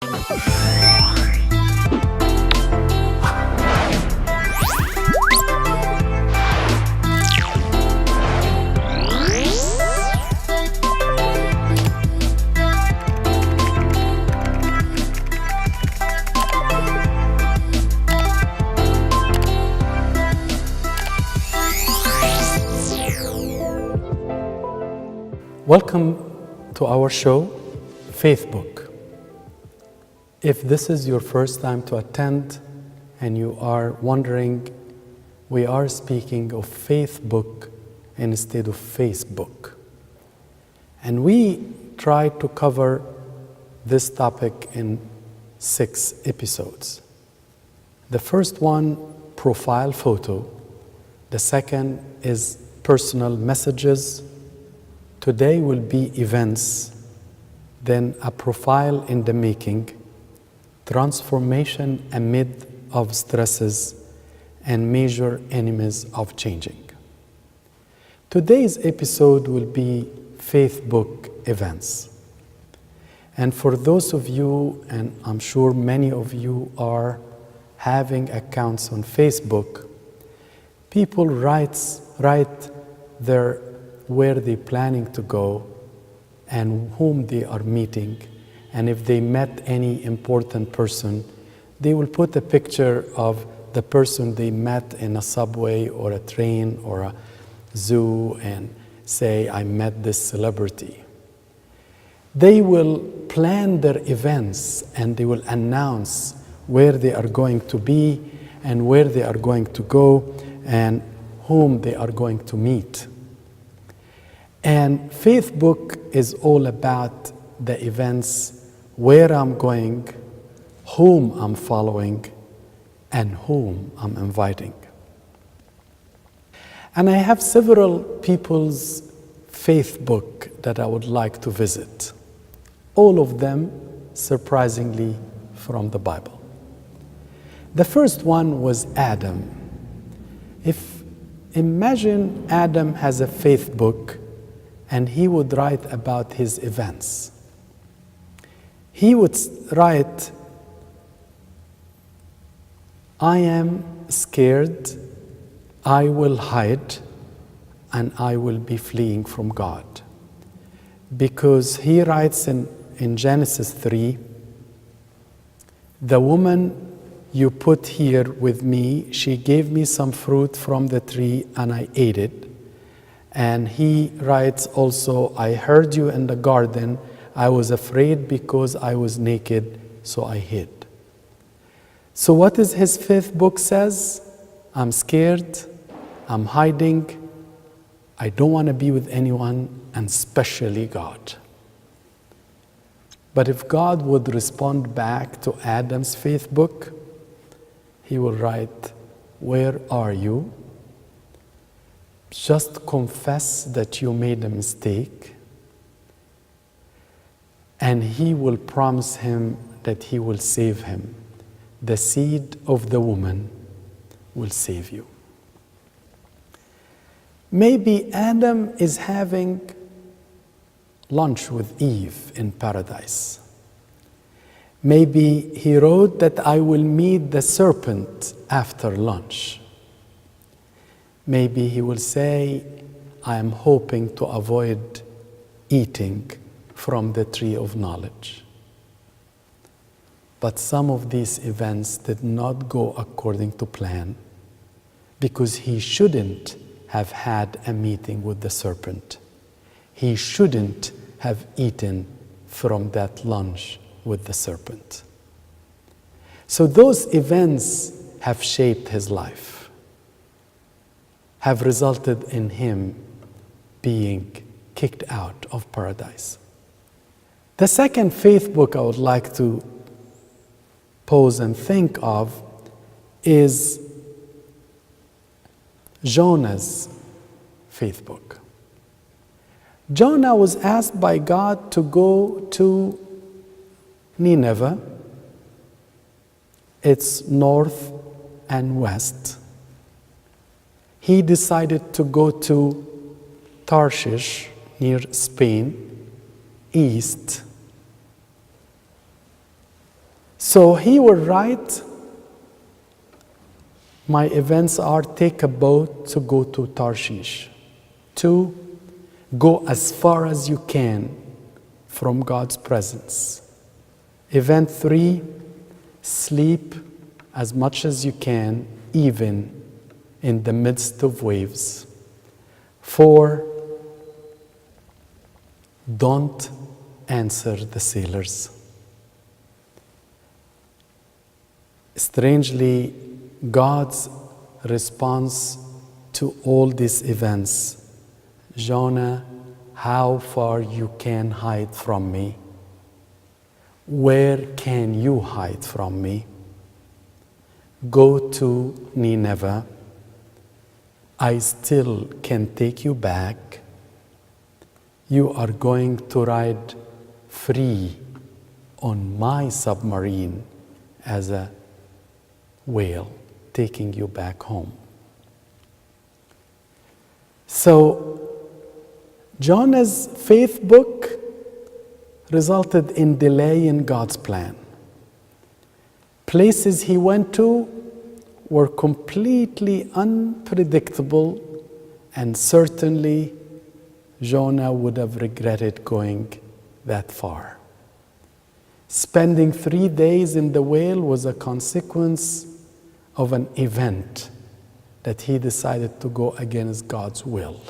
Welcome to our show, FaithBook. If this is your first time to attend and you are wondering, we are speaking of FaithBook instead of Facebook. And we try to cover this topic in 6 episodes. The first one, profile photo. The second is personal messages. Today will be events, then a profile in the making, transformation amid of stresses, and major enemies of changing. Today's episode will be FaithBook events. And for those of you, and I'm sure many of you are having accounts on Facebook, people write their where they're planning to go and whom they are meeting. And if they met any important person, they will put a picture of the person they met in a subway or a train or a zoo and say, I met this celebrity. They will plan their events and they will announce where they are going to be and where they are going to go and whom they are going to meet. And FaithBook is all about the events, where I'm going, whom I'm following, and whom I'm inviting. And I have several people's FaithBook that I would like to visit. All of them, surprisingly, from the Bible. The first one was Adam. Imagine Adam has a FaithBook and he would write about his events. He would write, I am scared, I will hide, and I will be fleeing from God. Because he writes in Genesis 3, the woman you put here with me, she gave me some fruit from the tree and I ate it. And he writes also, I heard you in the garden. I was afraid because I was naked, so I hid. So what is his FaithBook says? I'm scared, I'm hiding, I don't want to be with anyone, and especially God. But if God would respond back to Adam's FaithBook, he will write, where are you? Just confess that you made a mistake, and he will promise him that he will save him. The seed of the woman will save you. Maybe Adam is having lunch with Eve in paradise. Maybe he wrote that I will meet the serpent after lunch. Maybe he will say, I am hoping to avoid eating from the tree of knowledge. But some of these events did not go according to plan because he shouldn't have had a meeting with the serpent. He shouldn't have eaten from that lunch with the serpent. So those events have shaped his life, have resulted in him being kicked out of paradise. The second FaithBook I would like to pause and think of is Jonah's FaithBook. Jonah was asked by God to go to Nineveh. It's north and west. He decided to go to Tarshish near Spain, east. So he will write, my events are take a boat to go to Tarshish. 2, go as far as you can from God's presence. Event 3, sleep as much as you can, even in the midst of waves. 4, don't answer the sailors. Strangely, God's response to all these events, Jonah, how far you can hide from me? Where can you hide from me? Go to Nineveh. I still can take you back. You are going to ride free on my submarine as a whale, taking you back home. So, Jonah's faith book resulted in delay in God's plan. Places he went to were completely unpredictable, and certainly Jonah would have regretted going that far. Spending 3 days in the whale was a consequence of an event that he decided to go against God's will.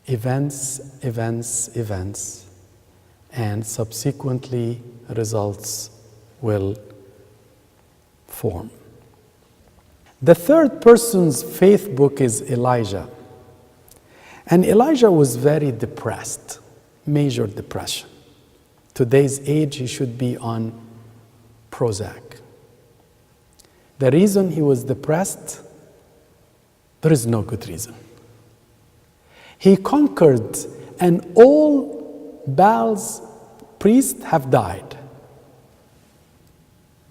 Events, and subsequently results will form. The third person's faith book is Elijah. And Elijah was very depressed, major depression. Today's age, he should be on Prozac. The reason he was depressed, there is no good reason. He conquered, and all Baal's priests have died.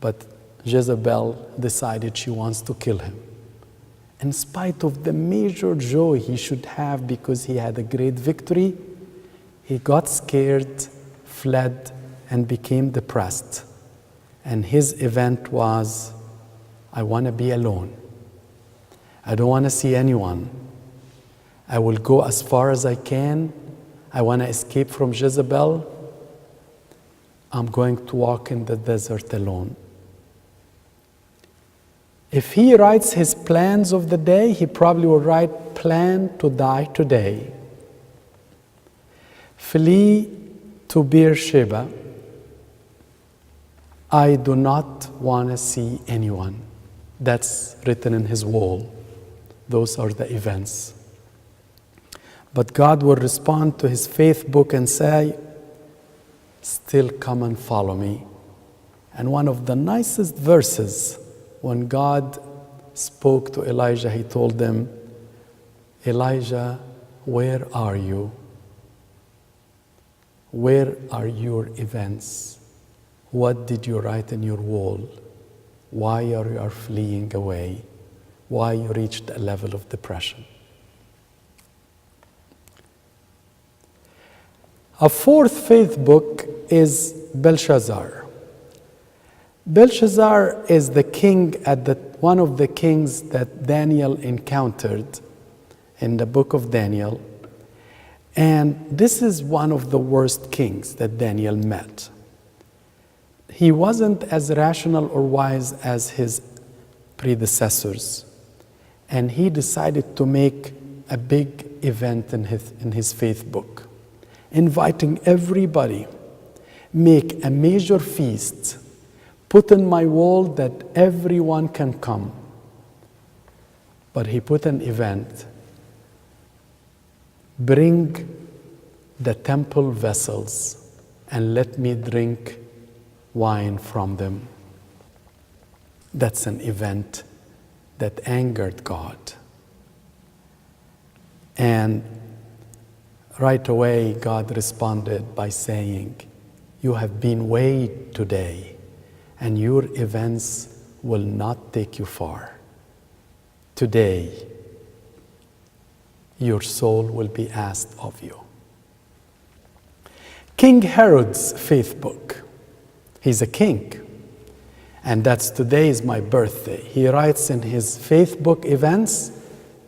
But Jezebel decided she wants to kill him. In spite of the major joy he should have because he had a great victory, he got scared, fled, and became depressed. And his event was, I want to be alone. I don't want to see anyone. I will go as far as I can. I want to escape from Jezebel. I'm going to walk in the desert alone. If he writes his plans of the day, he probably will write, plan to die today. Flee to Beersheba. I do not want to see anyone. That's written in his wall. Those are the events. But God will respond to his faith book and say, still come and follow me. And one of the nicest verses, when God spoke to Elijah, he told them, Elijah, where are you? Where are your events? What did you write in your wall? Why are you fleeing away? Why you reached a level of depression? A fourth faith book is Belshazzar. Belshazzar is the king one of the kings that Daniel encountered in the book of Daniel. And this is one of the worst kings that Daniel met. He wasn't as rational or wise as his predecessors. And he decided to make a big event in his faith book, inviting everybody, make a major feast, put in my wall that everyone can come. But he put an event, bring the temple vessels and let me drink wine from them. That's an event that angered God. And right away, God responded by saying, you have been weighed today, and your events will not take you far. Today, your soul will be asked of you. King Herod's faith book. He's a king. And that's today is my birthday. He writes in his FaithBook events,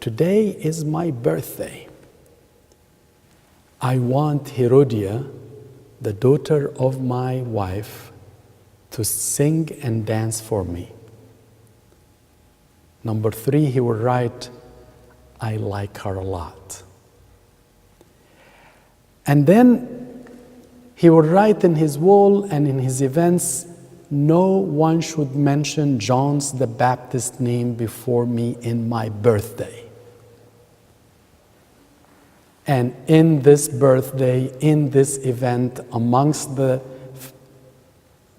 today is my birthday. I want Herodia, the daughter of my wife, to sing and dance for me. Number 3, he will write, I like her a lot. And then he will write in his wall and in his events, no one should mention John the Baptist's name before me in my birthday. And in this birthday, in this event, amongst the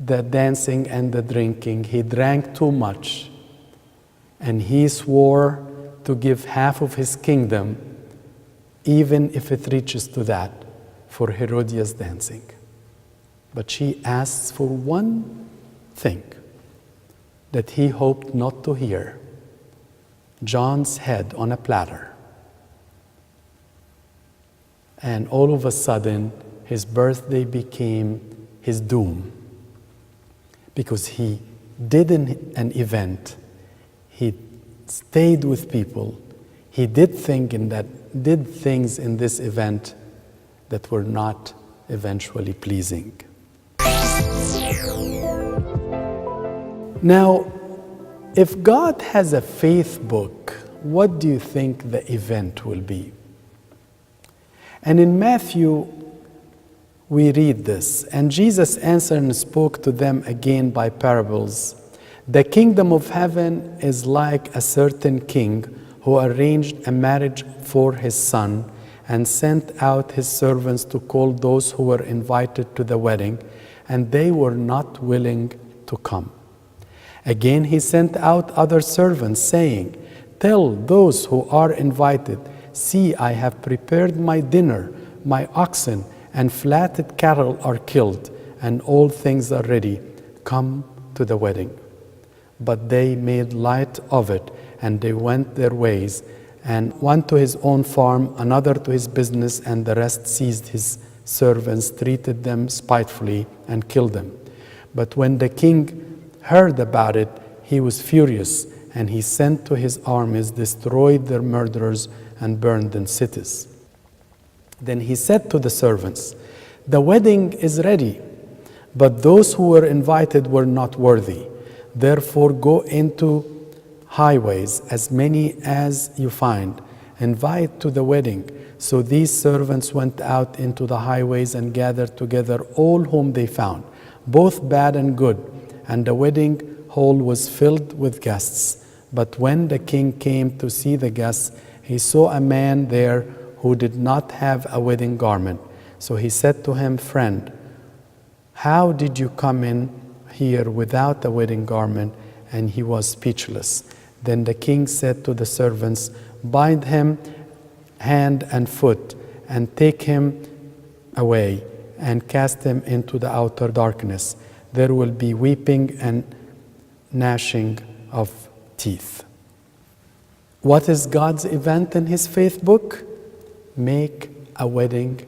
dancing and the drinking, he drank too much. And he swore to give half of his kingdom, even if it reaches to that, for Herodias' dancing. But she asks for one thing that he hoped not to hear: John's head on a platter. And all of a sudden, his birthday became his doom, because he did an event, he stayed with people, he did things in this event that were not eventually pleasing. Now, if God has a faith book, what do you think the event will be? And in Matthew, we read this, and Jesus answered and spoke to them again by parables. The kingdom of heaven is like a certain king who arranged a marriage for his son and sent out his servants to call those who were invited to the wedding, and they were not willing to come. Again, he sent out other servants, saying, tell those who are invited, see, I have prepared my dinner, my oxen and fatted cattle are killed, and all things are ready. Come to the wedding. But they made light of it, and they went their ways, and one to his own farm, another to his business, and the rest seized his servants, treated them spitefully, and killed them. But when the king heard about it, he was furious, and he sent to his armies, destroyed their murderers, and burned their cities. Then he said to the servants, the wedding is ready, but those who were invited were not worthy. Therefore go into highways, as many as you find, invite to the wedding. So these servants went out into the highways and gathered together all whom they found, both bad and good, and the wedding hall was filled with guests. But when the king came to see the guests, he saw a man there who did not have a wedding garment. So he said to him, friend, how did you come in here without a wedding garment? And he was speechless. Then the king said to the servants, bind him hand and foot, and take him away, and cast him into the outer darkness. There will be weeping and gnashing of teeth. What is God's event in his faith book? Make a wedding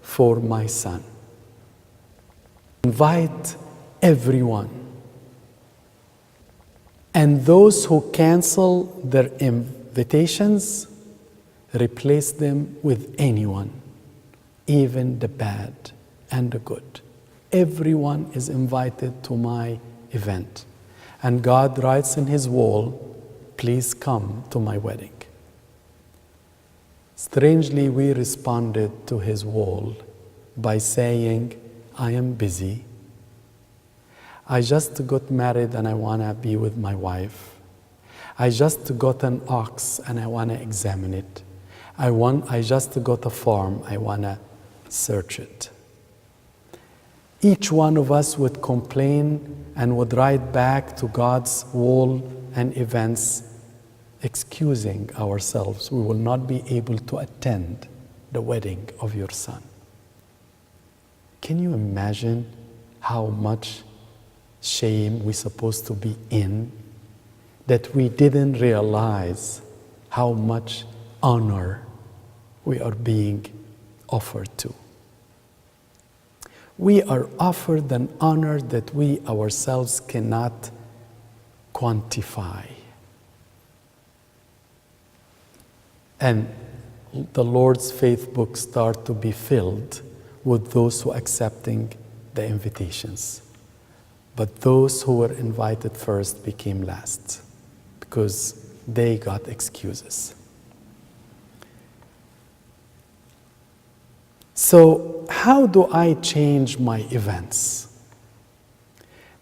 for my son. Invite everyone. And those who cancel their invitations, replace them with anyone, even the bad and the good. Everyone is invited to my event. And God writes in his wall, please come to my wedding. Strangely, we responded to his wall by saying, I am busy. I just got married and I want to be with my wife. I just got an ox and I want to examine it. I just got a farm, I want to search it. Each one of us would complain and would write back to God's wall and events, excusing ourselves. We will not be able to attend the wedding of your son. Can you imagine how much shame we're supposed to be in, that we didn't realize how much honor we are being offered to? we are offered an honor that we ourselves cannot quantify. And the Lord's faith book start to be filled with those who are accepting the invitations. But those who were invited first became last because they got excuses. So, how do I change my events?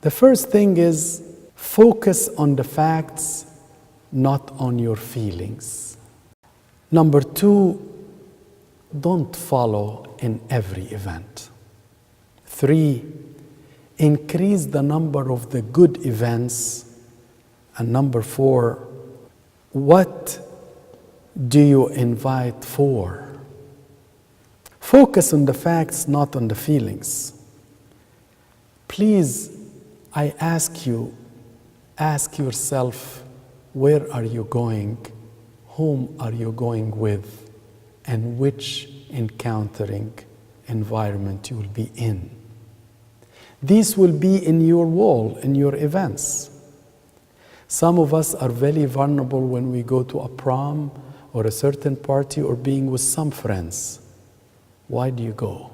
The first thing is focus on the facts, not on your feelings. Number two, don't follow in every event. 3, increase the number of the good events. And number 4, what do you invite for? Focus on the facts, not on the feelings. Please, I ask you, ask yourself, where are you going? Whom are you going with? And which encountering environment you will be in. These will be in your wall, in your events. Some of us are very vulnerable when we go to a prom or a certain party or being with some friends. Why do you go?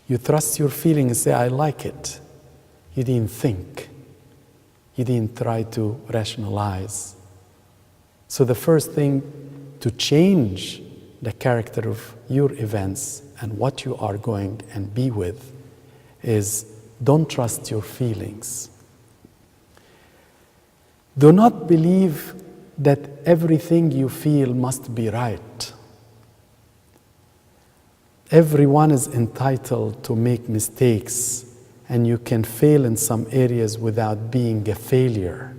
You trust your feeling and say, I like it. You didn't think. You didn't try to rationalize. So the first thing to change the character of your events and what you are going and be with is don't trust your feelings. Do not believe that everything you feel must be right. Everyone is entitled to make mistakes, and you can fail in some areas without being a failure.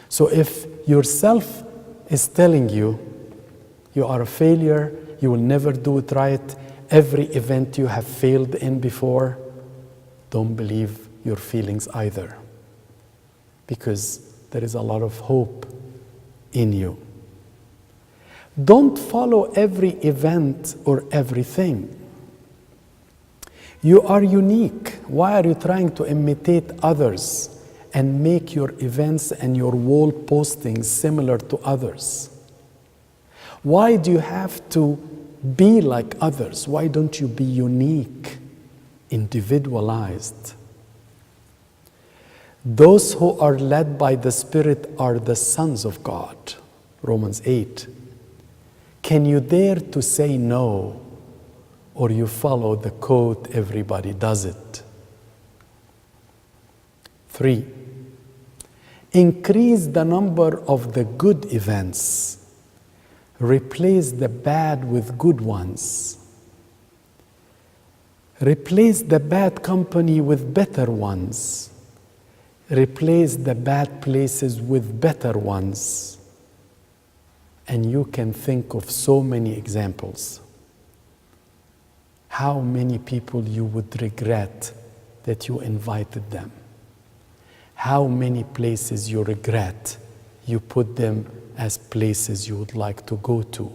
So if yourself is telling you you are a failure, you will never do it right, every event you have failed in before, don't believe your feelings either, because there is a lot of hope in you. Don't follow every event or everything. You are unique. Why are you trying to imitate others and make your events and your wall postings similar to others? Why do you have to be like others? Why don't you be unique, individualized? Those who are led by the Spirit are the sons of God. Romans 8. Can you dare to say no, or you follow the code, everybody does it? 3, increase the number of the good events. Replace the bad with good ones. Replace the bad company with better ones. Replace the bad places with better ones. And you can think of so many examples. How many people you would regret that you invited them? How many places you regret you put them as places you would like to go to?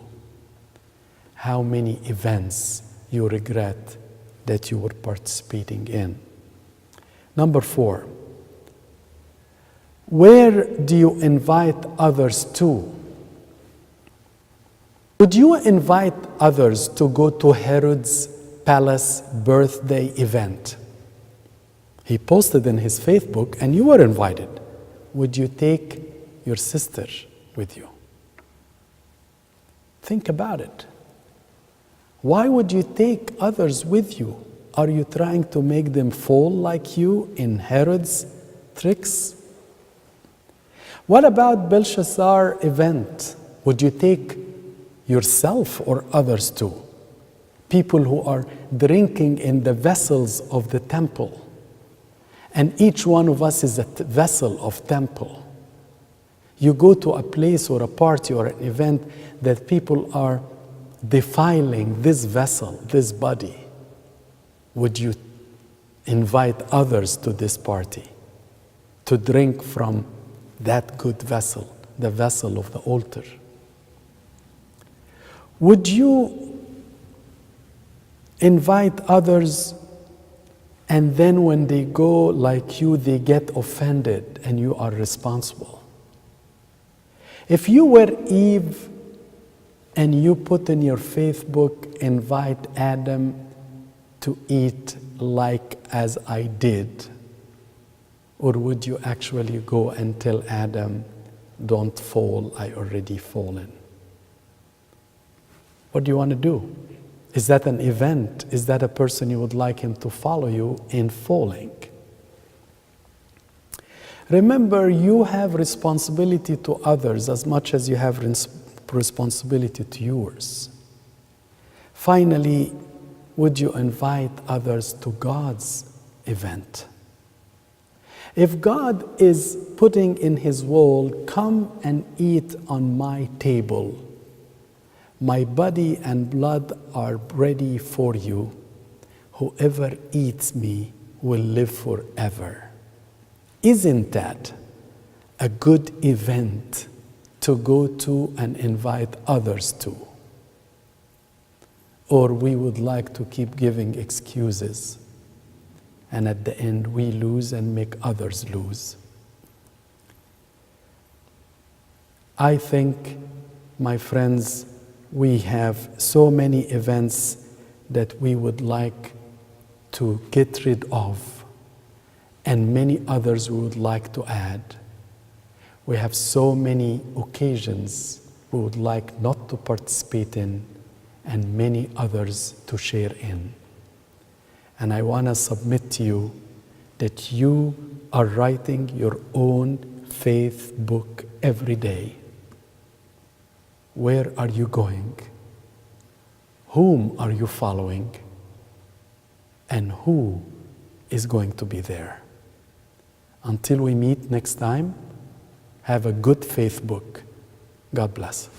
How many events you regret that you were participating in? Number 4, where do you invite others to? Would you invite others to go to Herod's palace birthday event? He posted in his FaithBook, and you were invited. Would you take your sister with you? Think about it. Why would you take others with you? Are you trying to make them fall like you in Herod's tricks? What about Belshazzar event? Would you take yourself or others too? People who are drinking in the vessels of the temple. And each one of us is a vessel of temple. You go to a place or a party or an event that people are defiling this vessel, this body. Would you invite others to this party to drink from that good vessel, the vessel of the altar? Would you invite others And then when they go like you, they get offended and you are responsible. If you were Eve and you put in your FaithBook, invite Adam to eat like as I did, or would you actually go and tell Adam, don't fall, I already fallen? What do you want to do? Is that an event? Is that a person you would like him to follow you in falling? Remember, you have responsibility to others as much as you have responsibility to yours. Finally, would you invite others to God's event? If God is putting in His word, come and eat on my table. My body and blood are ready for you. Whoever eats me will live forever. Isn't that a good event to go to and invite others to? Or we would like to keep giving excuses, and at the end we lose and make others lose. I think, my friends, we have so many events that we would like to get rid of, and many others we would like to add. We have so many occasions we would like not to participate in, and many others to share in. And I want to submit to you that you are writing your own faith book every day. Where are you going? Whom are you following? And who is going to be there? Until we meet next time, have a good faith book. God bless.